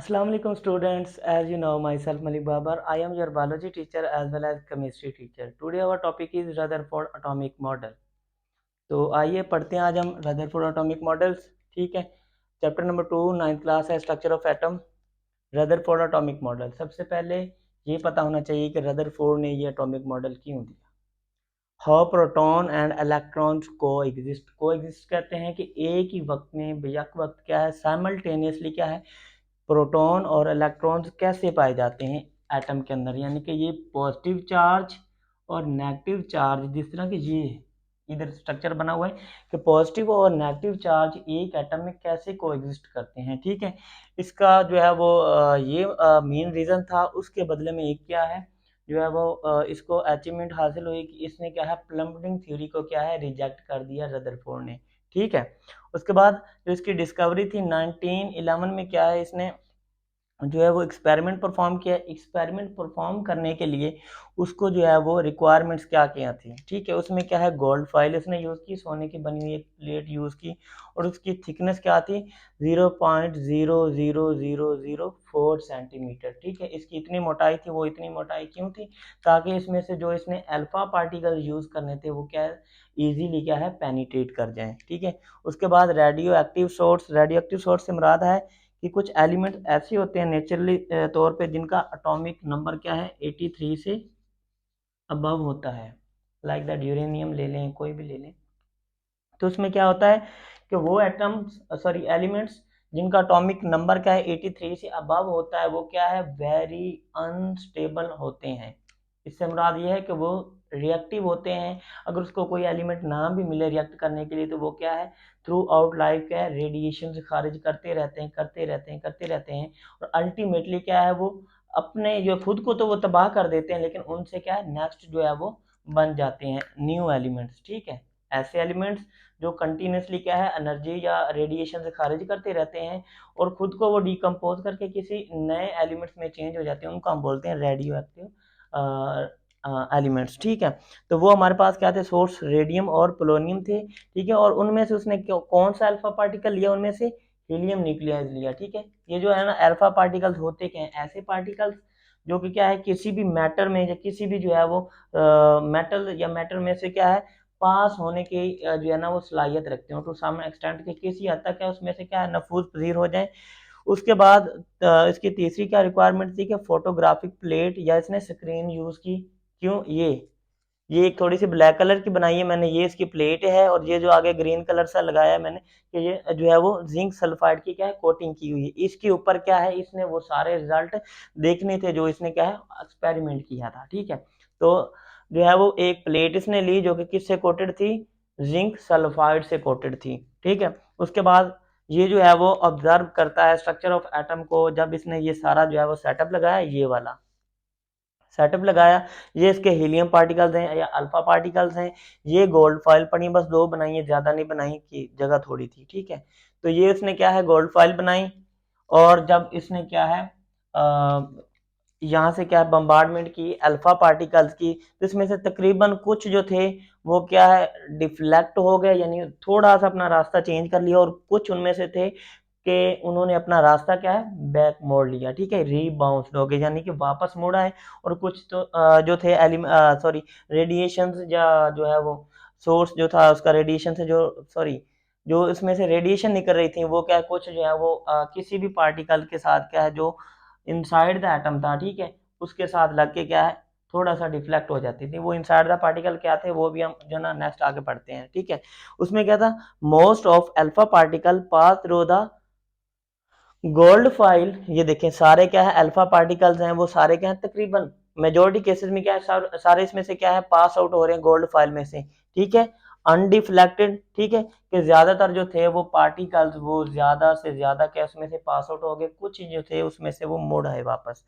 Assalamu alaikum students. As you know, myself Malik Babar. I am your biology teacher as well as chemistry teacher. Today our topic is Rutherford atomic model. तो आइए पढ़ते हैं आज हम Rutherford atomic models. ठीक है, chapter number 2 ninth class है, structure of atom. Rutherford atomic model, सबसे पहले ये पता होना चाहिए कि रदरफोर्ड ने ये एटॉमिक मॉडल क्यों दिया। हाउ प्रोटॉन एंड इलेक्ट्रॉन्स को एग्जिस्ट कहते हैं कि एक ही वक्त में बेयक वक्त क्या है, साइमल्टेनियसली क्या है, प्रोटॉन और इलेक्ट्रॉन्स कैसे पाए जाते हैं एटम के अंदर। यानी कि ये पॉजिटिव चार्ज और नेगेटिव चार्ज, जिस तरह के ये इधर स्ट्रक्चर बना हुआ है कि पॉजिटिव और नेगेटिव चार्ज एक एटम में कैसे कोएग्जिस्ट करते हैं। ठीक है, इसका जो है वो ये मेन रीज़न था। उसके बदले में एक क्या है जो है वो इसको अचीवमेंट हासिल हुई कि इसने क्या है, प्लम्बिंग थ्योरी को क्या है, रिजेक्ट कर दिया रदरफोर्ड ने। ठीक है, उसके बाद जो इसकी डिस्कवरी थी 1911 में, क्या है, इसने जो है वो एक्सपेरिमेंट परफॉर्म किया। एक्सपेरिमेंट परफॉर्म करने के लिए उसको जो है वो रिक्वायरमेंट्स क्या क्या थी। ठीक है, उसमें क्या है, गोल्ड फॉइल उसने यूज़ की, सोने की बनी हुई एक प्लेट यूज़ की, और उसकी थिकनेस क्या थी, 0.00004 सेंटीमीटर। ठीक है, इसकी इतनी मोटाई थी। वो इतनी मोटाई क्यों थी, ताकि इसमें से जो इसने अल्फा पार्टिकल यूज़ करने थे वो क्या है, ईजीली क्या है, पेनिट्रेट कर जाएं। ठीक है, उसके बाद रेडियो एक्टिव सोर्स से मुराद है कि कुछ एलिमेंट ऐसे होते हैं नेचुरली तौर पे जिनका एटॉमिक नंबर क्या है, 83 से अबव होता है। लाइक दैट यूरेनियम ले लें, कोई भी ले लें, तो उसमें क्या होता है कि वो एलिमेंट्स जिनका एटॉमिक नंबर क्या है, 83 से अबव होता है, वो क्या है, वेरी अनस्टेबल होते हैं। इससे मुराद ये है कि वो रिएक्टिव होते हैं। अगर उसको कोई एलिमेंट ना भी मिले रिएक्ट करने के लिए, तो वो क्या है, थ्रू आउट लाइफ क्या है, रेडिएशन से खारिज करते रहते हैं, और अल्टीमेटली क्या है, वो अपने जो खुद को तो वो तबाह कर देते हैं, लेकिन उनसे क्या है, नेक्स्ट जो है वो बन जाते हैं न्यू एलिमेंट्स। ठीक है, ऐसे एलिमेंट्स जो कंटिन्यूसली क्या है, एनर्जी या रेडिएशन से खारिज करते रहते हैं और खुद को वो डिकम्पोज करके किसी नए एलिमेंट्स में चेंज हो जाते हैं, उनको हम बोलते हैं रेडियो एक्टिव एलिमेंट्स। ठीक है, तो वो हमारे पास क्या थे, सोर्स रेडियम और पोलोनियम थे। ठीक है, और उनमें से उसने कौन सा अल्फा पार्टिकल लिया, उनमें से हीलियम न्यूक्लियाइड लिया। ठीक है, ये जो है ना अल्फा पार्टिकल्स होते क्या हैं, ऐसे पार्टिकल्स जो कि क्या है, किसी भी मैटर में या किसी भी जो है वो मेटल या मैटर में से क्या है, पास होने की जो है ना वो सलाहियत रखते हो टू सम एक्सटेंट के, किसी हद तक है उसमें से क्या है, नफूज पजीर हो जाए। उसके बाद इसकी तीसरी क्या रिक्वायरमेंट थी कि फोटोग्राफिक प्लेट या इसने स्क्रीन यूज की। क्यों, ये एक थोड़ी सी ब्लैक कलर की बनाई है मैंने, ये इसकी प्लेट है, और ये जो आगे ग्रीन कलर सा लगाया है मैंने, कि ये जो है वो जिंक सल्फाइड की क्या है, कोटिंग की हुई है। इसके ऊपर क्या है, इसने वो सारे रिजल्ट देखने थे जो इसने क्या है, एक्सपेरिमेंट किया था। ठीक है, तो जो है वो एक प्लेट इसने ली जो कि किससे कोटेड थी, जिंक सल्फाइड से कोटेड थी। ठीक है, उसके बाद ये जो है वो ऑब्जर्व करता है स्ट्रक्चर ऑफ एटम को। जब इसने ये सारा जो है वो सेटअप लगाया, ये वाला सेटअप लगाया, ये इसके हीलियम पार्टिकल्स हैं या अल्फा पार्टिकल्स हैं। ये गोल्ड फॉइल पड़ी, बस दो बनाई है, ज़्यादा नहीं बनाई कि जगह थोड़ी थी। ठीक है, तो ये इसने क्या है, गोल्ड फॉइल बनाई, और जब इसने क्या है यहाँ से क्या है, बम्बार्डमेंट की अल्फा पार्टिकल्स की, तो इसमें से तकरीबन कुछ जो थे वो क्या है, डिफ्लेक्ट हो गए, यानी थोड़ा सा अपना रास्ता चेंज कर लिया, और कुछ उनमें से थे कि उन्होंने अपना रास्ता क्या है, बैक मोड़ लिया। ठीक है, रीबाउंस्ड हो गए, यानी कि वापस मुड़ा है। और कुछ तो जो थे रेडिएशन या जो है वो सोर्स जो था उसका रेडिएशन से जो इसमें से रेडिएशन निकल रही थी, वो क्या, कुछ जो है वो किसी भी पार्टिकल के साथ क्या है, जो इनसाइड द एटम था, ठीक है, उसके साथ लग के क्या है, थोड़ा सा डिफ्लेक्ट हो जाती थी। वो इनसाइड द पार्टिकल क्या थे, वो भी हम जो ना नेक्स्ट आगे पढ़ते हैं। ठीक है, उसमें क्या था, most of alpha particle pass through the gold file. ये देखें, सारे क्या है, अल्फा पार्टिकल्स हैं, वो सारे क्या है, तकरीबन मेजोरिटी केसेस में क्या है, सारे इसमें से क्या है, पास आउट हो रहे हैं गोल्ड फाइल में से। ठीक है, अनडिफ्लेक्टेड। ठीक है, कि ज्यादातर जो थे वो पार्टिकल्स वो ज्यादा से ज्यादा क्या उसमें से पास आउट हो गए, कुछ जो थे उसमें से वो मुड़ आए वापस।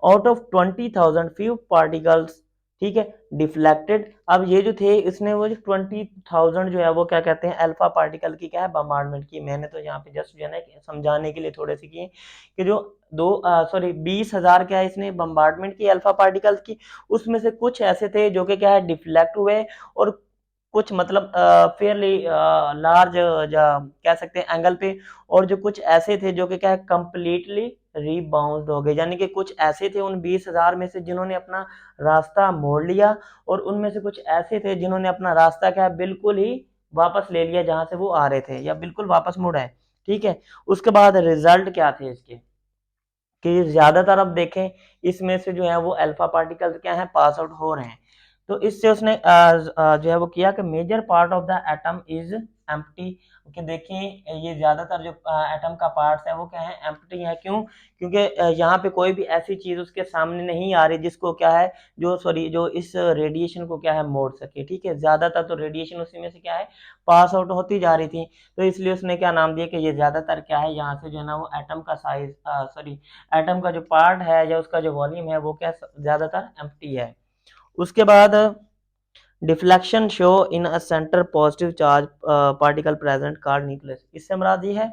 आउट ऑफ 20,000 फ्यू पार्टिकल्स, ठीक है, डिफ्लेक्टेड। अब ये जो थे इसने वो जो 20,000 जो है वो क्या कहते हैं, अल्फा पार्टिकल की क्या है, बम्बार्डमेंट की। मैंने तो यहाँ पे जस्ट जो है ना समझाने के लिए थोड़े से किए कि जो 20,000 क्या है, इसने बम्बार्डमेंट की अल्फा पार्टिकल्स की। उसमें से कुछ ऐसे थे जो कि क्या है, डिफ्लेक्ट हुए, और कुछ मतलब फेयरली लार्ज या कह सकते हैं एंगल पे, और जो कुछ ऐसे थे जो कि क्या है, कंप्लीटली रीबाउंड हो गए, यानी कि कुछ ऐसे थे उन 20,000 में से जिन्होंने अपना रास्ता मोड़ लिया, और उनमें से कुछ ऐसे थे जिन्होंने अपना रास्ता क्या बिल्कुल ही वापस ले लिया जहां से वो आ रहे थे, या बिल्कुल वापस मुड़ आए। ठीक है, उसके बाद रिजल्ट क्या थे इसके, कि ज्यादातर अब देखें इसमें से जो है वो अल्फा पार्टिकल्स क्या है पास आउट हो रहे हैं। तो इससे उसने जो है वो किया कि major part of the atom is empty, कि देखिए ये ज्यादातर जो एटम का पार्ट्स है वो क्या है एम्प्टी है। क्यों? क्योंकि यहाँ पे कोई भी ऐसी चीज उसके सामने नहीं आ रही जिसको क्या है जो इस रेडिएशन को क्या है मोड़ सके। ठीक है, ज्यादातर तो रेडिएशन उसी में से क्या है पास आउट होती जा रही थी, तो इसलिए उसने क्या नाम दिया कि ये ज्यादातर क्या है यहाँ से जो है ना वो एटम का साइज एटम का जो पार्ट है या उसका जो वॉल्यूम है वो क्या ज्यादातर एम्प्टी है। उसके बाद deflection show in a centre positive charge particle present card nucleus. इससे मुराद ये है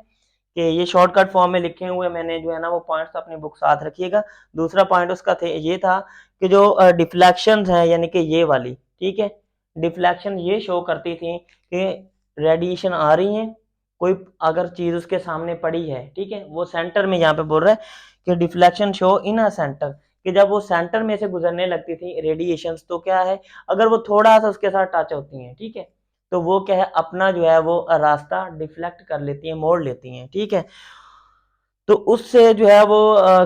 कि ये शॉर्टकट फॉर्म में लिखे हुए मैंने जो है ना वो पॉइंट्स अपनी बुक साथ रखिएगा। दूसरा पॉइंट उसका ये था कि जो डिफ्लेक्शन है यानी कि ये वाली, ठीक है, डिफ्लेक्शन ये शो करती थी कि रेडिएशन आ रही है, कोई अगर चीज उसके सामने पड़ी है, ठीक है, वो सेंटर में यहाँ पे बोल रहा है कि deflection show in a centre, कि जब वो सेंटर में से गुजरने लगती थी रेडिएशन तो क्या है अगर वो थोड़ा सा उसके साथ टच होती हैं, ठीक है, तो वो क्या है अपना जो है वो रास्ता डिफ्लेक्ट कर लेती हैं, मोड़ लेती हैं। ठीक है, तो उससे जो है वो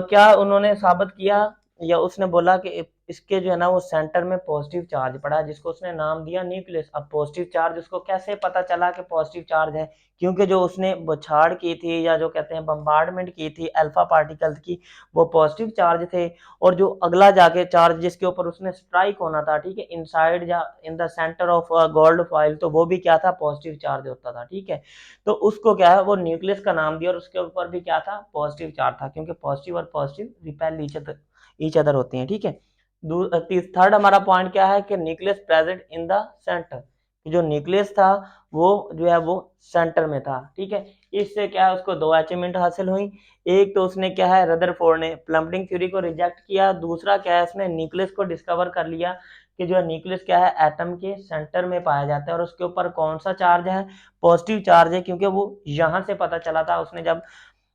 क्या उन्होंने साबित किया या उसने बोला कि इसके जो है ना वो सेंटर में पॉजिटिव चार्ज पड़ा जिसको उसने नाम दिया न्यूक्लियस। अब पॉजिटिव चार्ज उसको कैसे पता चला कि पॉजिटिव चार्ज है, क्योंकि जो उसने बौछार की थी या जो कहते हैं बम्बार्डमेंट की थी अल्फा पार्टिकल्स की वो पॉजिटिव चार्ज थे, और जो अगला जाके चार्ज जिसके ऊपर उसने स्ट्राइक होना था, ठीक है, इनसाइड या in the centre of gold foil, तो वो भी क्या था पॉजिटिव चार्ज होता था। ठीक है, तो उसको क्या है वो न्यूक्लियस का नाम दिया, और उसके ऊपर भी क्या था पॉजिटिव चार्ज था, क्योंकि पॉजिटिव और पॉजिटिव रिपेल ईच अदर होते हैं। ठीक है, थर्ड हमारा पॉइंट क्या है कि nucleus present in the centre, जो न्यूक्लियस था वो जो है वो सेंटर में था। ठीक है, इससे क्या है उसको दो अचीवमेंट हासिल हुई। एक तो उसने क्या है रदरफोर्ड ने प्लम्बिंग थ्योरी को रिजेक्ट किया, दूसरा क्या है उसने न्यूक्लियस को डिस्कवर कर लिया कि जो न्यूक्लियस क्या है एटम के सेंटर में पाया जाता है, और उसके ऊपर कौन सा चार्ज है पॉजिटिव चार्ज है, क्योंकि वो यहां से पता चला था उसने जब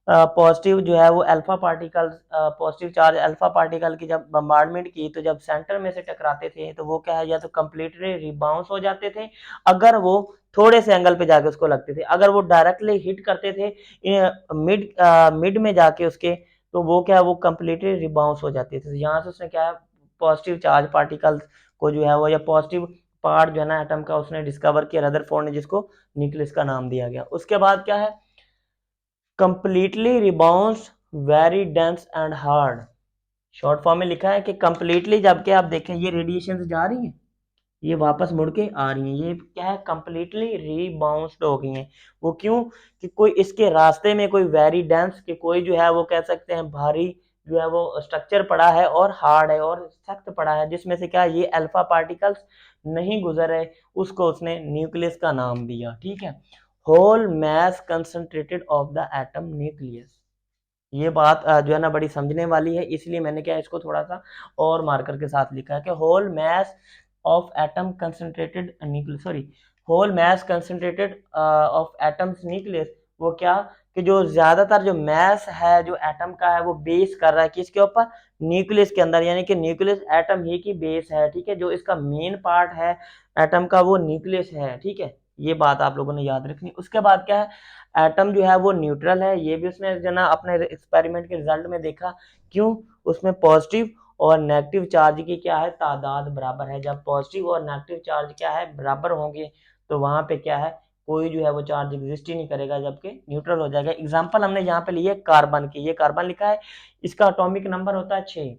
पॉजिटिव जो है वो alpha particle positive charge alpha particle की जब बम्बार्डमेंट की तो जब सेंटर में से टकराते थे तो वो क्या है या तो कंप्लीटली रिबाउंस हो जाते थे अगर वो थोड़े से एंगल पे जाके उसको लगते थे, अगर वो डायरेक्टली हिट करते थे मिड में जाके उसके, तो वो क्या है वो कंप्लीटली रिबाउंस हो जाते थे। यहाँ से उसने क्या है पॉजिटिव चार्ज पार्टिकल्स को जो है वो या पॉजिटिव पार्ट जो है ना एटम का उसने डिस्कवर किया रदरफोर्ड ने, जिसको न्यूक्लियस का नाम दिया गया। उसके बाद क्या है completely rebounce very dense and hard, short form में लिखा है कि कंप्लीटली जबकि आप देखें ये रेडिएशन जा रही है ये वापस मुड़ के आ रही हैं, ये क्या है कंप्लीटली रीबाउंस्ड हो गई हैं। वो क्यों? कि कोई इसके रास्ते में कोई वेरी डेंस कि कोई जो है वो कह सकते हैं भारी जो है वो स्ट्रक्चर पड़ा है और हार्ड है और सख्त पड़ा है, जिसमें से क्या ये अल्फा पार्टिकल्स नहीं गुजर रहे, उसको उसने न्यूक्लियस का नाम दिया। ठीक है, whole mass concentrated of the atom nucleus. ये बात जो है ना बड़ी समझने वाली है, इसलिए मैंने क्या इसको थोड़ा सा और मार्कर के साथ लिखा है कि whole mass of atom concentrated nucleus whole mass concentrated of atoms nucleus, वो क्या कि जो ज्यादातर जो मास है जो एटम का है वो बेस कर रहा है किसके ऊपर न्यूक्लियस के अंदर, यानी कि न्यूक्लियस एटम ही की बेस है। ठीक है, जो इसका मेन पार्ट है एटम का वो न्यूक्लियस है। ठीक है, ये बात आप लोगों ने याद रखनी। उसके बाद क्या है एटम जो है वो न्यूट्रल है, ये भी उसने जना अपने एक्सपेरिमेंट के रिजल्ट में देखा। क्यों? उसमें पॉजिटिव और नेगेटिव चार्ज की क्या है तादाद बराबर है, जब पॉजिटिव और नेगेटिव चार्ज क्या है बराबर होंगे तो वहां पे क्या है कोई जो है वो चार्ज एग्जिस्ट ही नहीं करेगा, जबकि न्यूट्रल हो जाएगा। एग्जांपल हमने यहाँ पे लिए कार्बन की, ये कार्बन लिखा है, इसका एटॉमिक नंबर होता है 6।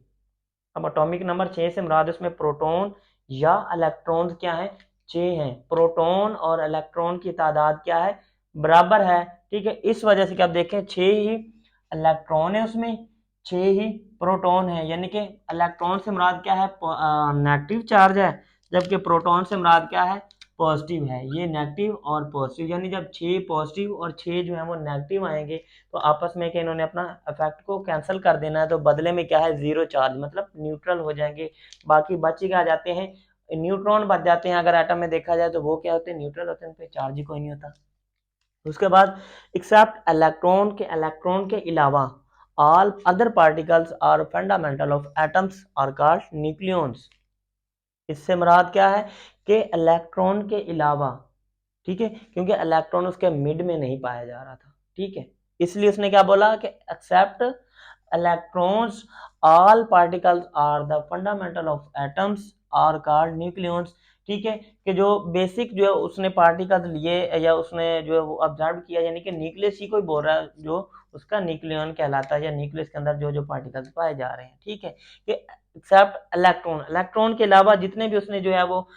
अब एटॉमिक नंबर 6 से मुराद उसमें प्रोटॉन या इलेक्ट्रॉन क्या है 6 हैं, प्रोटॉन और इलेक्ट्रॉन की तादाद क्या है बराबर है। ठीक है, इस वजह से क्या आप देखें 6 ही इलेक्ट्रॉन है उसमें 6 ही प्रोटॉन है, यानी कि इलेक्ट्रॉन से मुराद क्या है नेगेटिव चार्ज है, जबकि प्रोटॉन से मुराद क्या है पॉजिटिव है। ये नेगेटिव और पॉजिटिव, यानी जब 6 पॉजिटिव और 6 जो है वो नेगेटिव आएंगे तो आपस में क्या इन्होंने अपना इफेक्ट को कैंसिल कर देना है, तो बदले में क्या है जीरो चार्ज मतलब न्यूट्रल हो जाएंगे। बाकी बच क्या जाते हैं न्यूट्रॉन बच जाते हैं, अगर एटम में देखा जाए तो वो क्या होते हैं न्यूट्रल होते हैं, उन पे चार्ज ही कोई नहीं होता। उसके बाद एक्सेप्ट इलेक्ट्रॉन के अलावा all other particles are fundamental of atoms are called nucleons. इससे मुराद क्या है कि इलेक्ट्रॉन के अलावा, ठीक है, क्योंकि इलेक्ट्रॉन उसके मिड में नहीं पाया जा रहा था, ठीक है, इसलिए उसने क्या बोला कि except electrons all particles are the fundamental of atoms are called nucleons. ठीक है, कि जो बेसिक जो है उसने पार्टिकल्स लिए या उसने जो है वो ऑब्जर्व किया, यानी कि न्यूक्लियस ही कोई बोल रहा है जो उसका न्यूक्लियन कहलाता है, या न्यूक्लियस के अंदर जो जो पार्टिकल्स पाए जा रहे हैं, ठीक है, कि एक्सेप्ट इलेक्ट्रॉन, इलेक्ट्रॉन के अलावा जितने भी उसने जो है वो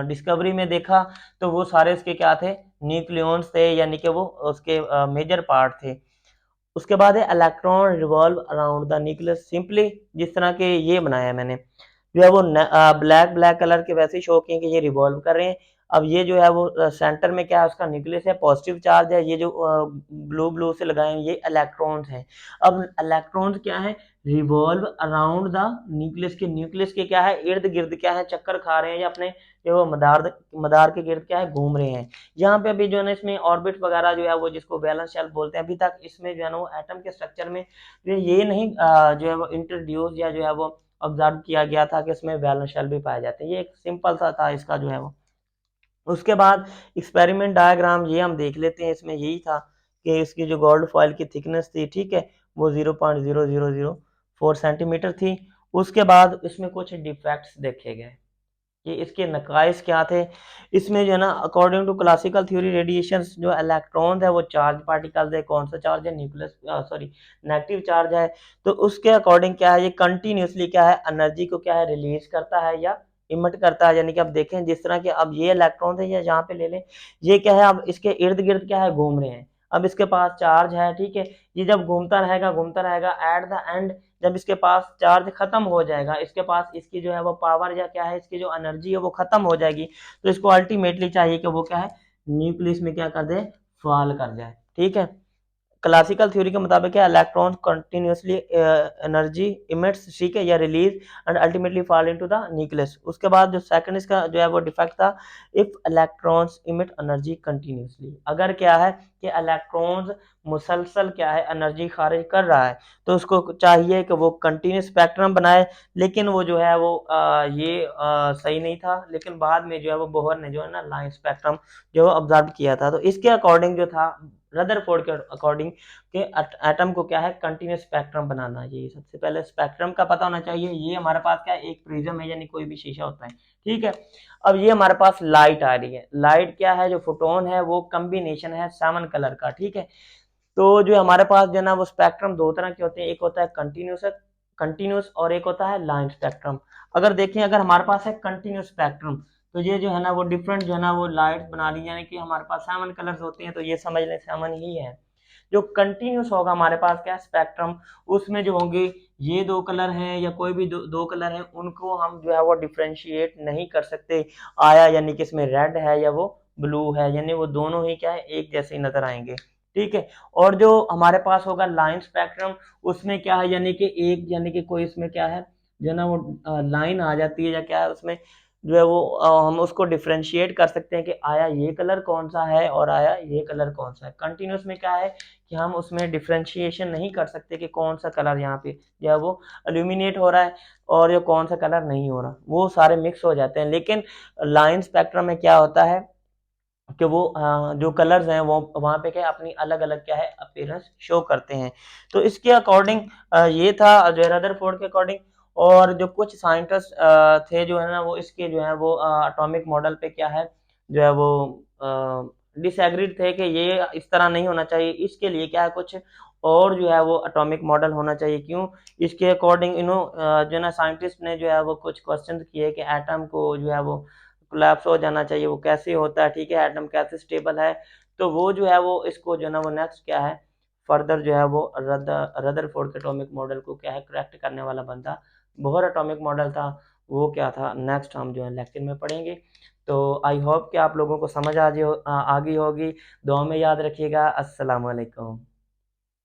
डिस्कवरी में देखा, तो वो सारे उसके क्या थे, न्यूक्लियॉन्स थे, यानी कि वो उसके मेजर पार्ट थे। उसके बाद है electron revolve around the nucleus simply, जिस तरह के ये बनाया है मैंने, जो है वो ब्लैक ब्लैक कलर के वैसे ही शो किए कि ये रिवॉल्व कर रहे हैं। अब ये जो है वो सेंटर में क्या है, उसका न्यूक्लियस है, पॉजिटिव चार्ज है, ये जो ब्लू ब्लू से लगाए हैं ये इलेक्ट्रॉन्स हैं। अब इलेक्ट्रॉन्स क्या है, रिवॉल्व अराउंड द न्यूक्लियस के, न्यूक्लियस के क्या है, इर्द गिर्द क्या है, चक्कर खा रहे हैं, या अपने जो वो मदार के गिर्द क्या है, घूम रहे हैं। यहाँ पे अभी जो है ना इसमें ऑर्बिट वगैरह जो है वो, जिसको वैलेंस शेल बोलते हैं, अभी तक इसमें जो है ना वो एटम के स्ट्रक्चर में ये नहीं जो है वो इंट्रोड्यूस या जो है वो ऑब्जर्व किया गया था कि इसमें वैलेंस शेल भी पाए जाते हैं। ये एक सिंपल सा था इसका जो है वो। उसके बाद एक्सपेरिमेंट डायग्राम ये हम देख लेते हैं। इसमें यही था कि इसकी जो गोल्ड फॉइल की थिकनेस थी, ठीक है, वो 0.0004 सेंटीमीटर थी। उसके बाद इसमें कुछ डिफेक्ट्स देखे गए कि इसके नकाइस क्या थे। इसमें जो है ना according to classical theory radiation, जो इलेक्ट्रॉन है वो चार्ज पार्टिकल्स है। कौन सा चार्ज है, न्यूक्लियस सॉरी नेगेटिव चार्ज है। तो उसके अकॉर्डिंग क्या है, ये कंटिन्यूसली क्या है, एनर्जी को क्या है, रिलीज करता है या इमिट करता है। यानी कि अब देखें जिस तरह के अब ये इलेक्ट्रॉन थे, या यहाँ पे ले लें, ये क्या है, अब इसके इर्द गिर्द क्या है, घूम रहे हैं। अब इसके पास चार्ज है, ठीक है, ये जब घूमता रहेगा एट द एंड, जब इसके पास चार्ज खत्म हो जाएगा, इसके पास इसकी जो है वो पावर या क्या है, इसकी जो एनर्जी है वो खत्म हो जाएगी, तो इसको अल्टीमेटली चाहिए कि वो क्या है, न्यूक्लियस में क्या कर दे, फॉल कर जाए। ठीक है, क्लासिकल थ्योरी के मुताबिक क्या, इलेक्ट्रॉन कंटिन्यूसली एनर्जी इमिट्स, ठीक है, या release and ultimately fall into the nucleus. उसके बाद जो सेकंड इसका जो है वो डिफेक्ट था, if electrons emit energy continuously, अगर क्या है कि इलेक्ट्रॉन्स मुसलसल क्या है एनर्जी खारिज कर रहा है, तो उसको चाहिए कि वो कंटिन्यूस स्पेक्ट्रम बनाए। लेकिन वो जो है वो सही नहीं था। लेकिन बाद में जो है वो बोहर ने जो है ना लाइन स्पेक्ट्रम जो ऑब्जर्व किया था, तो इसके अकॉर्डिंग जो था, रदरफोर्ड के अकॉर्डिंग के एटम को क्या है, कंटिन्यूस स्पेक्ट्रम बनाना। ये सबसे पहले स्पेक्ट्रम का पता होना चाहिए। ये हमारे पास क्या है, एक प्रिज्म है, यानी कोई भी शीशा होता है, ठीक है। अब ये हमारे पास लाइट आ रही है। लाइट क्या है, जो फोटोन है वो कम्बिनेशन है 7 कलर का, ठीक है। तो जो हमारे पास जो है ना वो स्पेक्ट्रम दो तरह के होते हैं, एक होता है कंटिन्यूस और एक होता है लाइन स्पेक्ट्रम। अगर देखें, अगर हमारे पास है कंटिन्यूस स्पेक्ट्रम, तो ये जो है ना वो डिफरेंट जो है ना वो लाइट बना ली, यानी कि हमारे पास 7 कलर्स होते हैं, तो ये समझ लें 7 ही है। जो कंटिन्यूस होगा हमारे पास क्या स्पेक्ट्रम, उसमें जो होंगे ये 2 कलर हैं या कोई भी दो कलर हैं, उनको हम जो है वो डिफ्रेंशिएट नहीं कर सकते। आया यानी कि इसमें रेड है या वो ब्लू है, यानी वो दोनों ही क्या है, एक जैसे ही नजर आएंगे, ठीक है। और जो हमारे पास होगा लाइन स्पेक्ट्रम, उसमें क्या है, यानी कि एक, यानी कि कोई इसमें क्या है जो है ना वो लाइन आ जाती है, या क्या है उसमें जो है वो हम उसको डिफ्रेंशिएट कर सकते हैं कि आया ये कलर कौन सा है और आया ये कलर कौन सा है। कंटिन्यूस में क्या है कि हम उसमें डिफ्रेंशिएशन नहीं कर सकते कि कौन सा कलर यहाँ पे जो है वो इल्यूमिनेट हो रहा है और ये कौन सा कलर नहीं हो रहा, वो सारे मिक्स हो जाते हैं। लेकिन लाइन स्पेक्ट्रम में क्या होता है कि वो जो कलर्स हैं वो वहाँ पे क्या है, अपनी अलग अलग क्या है अपीयरेंस शो करते हैं। तो इसके अकॉर्डिंग ये था जो है रदरफोर्ड के अकॉर्डिंग। और जो कुछ साइंटिस्ट थे जो है ना वो इसके जो है वो एटॉमिक मॉडल पे क्या है जो है वो डिसएग्रीड थे कि ये इस तरह नहीं होना चाहिए, इसके लिए क्या है कुछ और जो है वो एटॉमिक मॉडल होना चाहिए। क्यों, इसके अकॉर्डिंग जो है ना साइंटिस्ट ने जो है वो कुछ क्वेश्चन किए कि एटम को जो है वो कोलैप्स हो जाना चाहिए, वो कैसे होता है, ठीक है, एटम कैसे स्टेबल है। तो वो जो है वो इसको जो है ना वो नेक्स्ट क्या है फर्दर जो है वो रदरफोर्ड के एटॉमिक मॉडल को क्या है करेक्ट करने वाला बंदा, बोहर एटॉमिक मॉडल था, वो क्या था नेक्स्ट हम जो है लेक्चर में पढ़ेंगे। तो आई होप कि आप लोगों को समझ आ गई होगी। दुआ में याद रखिएगा। अस्सलाम वालेकुम।